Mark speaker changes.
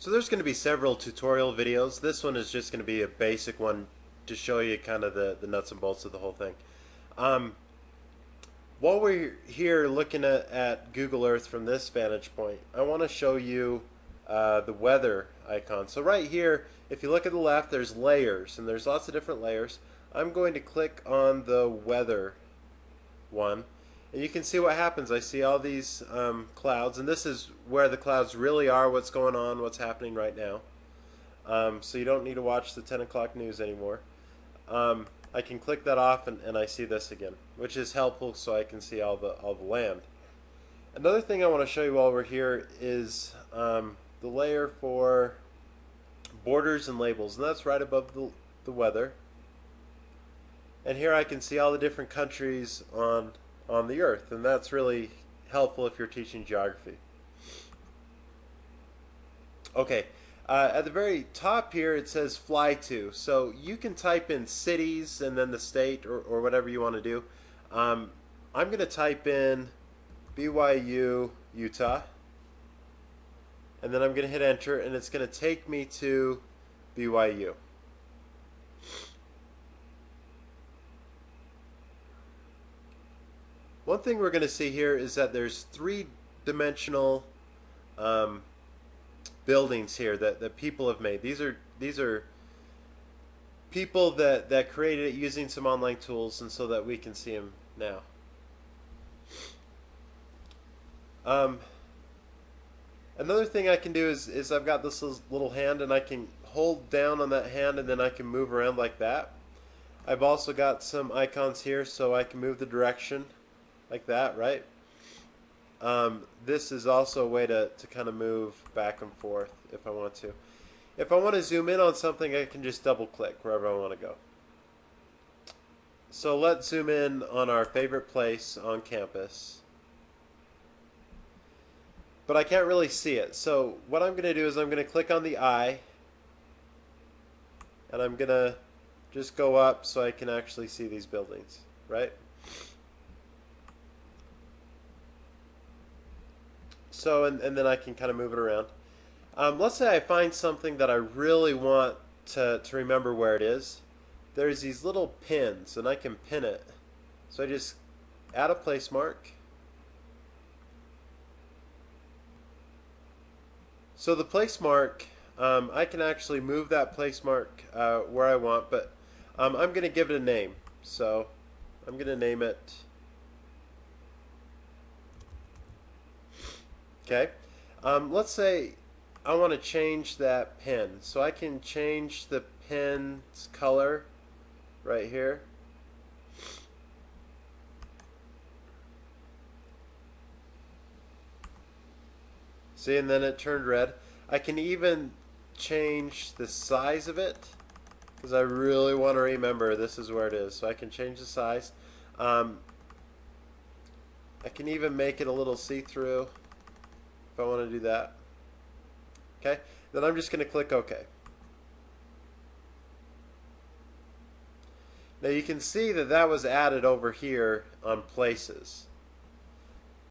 Speaker 1: So there's going to be several tutorial videos. This one is just going to be a basic one to show you kind of the nuts and bolts of the whole thing. Um, while we're here looking at Google Earth from this vantage point, I want to show you the weather icon. So right here, if you look at the left, there's layers, and there's lots of different layers. I'm going to click on the weather one, and you can see what happens. I see all these clouds, and this is where the clouds really are, what's going on, what's happening right now. So you don't need to watch the 10 o'clock news anymore. I can click that off, and I see this again, which is helpful so I can see all the land. Another thing I want to show you while we're here is the layer for borders and labels, and that's right above the weather. And here I can see all the different countries on the earth, and that's really helpful if you're teaching geography. Okay, at the very top here it says fly to, so you can type in cities and then the state or whatever you want to do. I'm going to type in BYU, Utah, and then I'm going to hit enter, and it's going to take me to BYU. One thing we're going to see here is that there's three-dimensional buildings here that people have made. These are people that created it using some online tools, and so that we can see them now. Another thing I can do is I've got this little hand, and I can hold down on that hand, and then I can move around like that. I've also got some icons here, so I can move the direction like that, right? This is also a way to kind of move back and forth if I want to. If I want to zoom in on something, I can just double click wherever I want to go. So let's zoom in on our favorite place on campus. But I can't really see it. So what I'm going to do is I'm going to click on the eye, and I'm going to just go up so I can actually see these buildings, right? So, and then I can kind of move it around. Let's say I find something that I really want to remember where it is. There's these little pins, and I can pin it. So I just add a place mark. So the place mark, I can actually move that place mark where I want, but I'm going to give it a name. So I'm going to name it. Okay, let's say I want to change that pin, so I can change the pin's color right here. See, and then it turned red. I can even change the size of it, because I really want to remember this is where it is, so I can change the size. I can even make it a little see-through if I want to do that. Okay, then I'm just going to click OK. Now you can see that was added over here on places.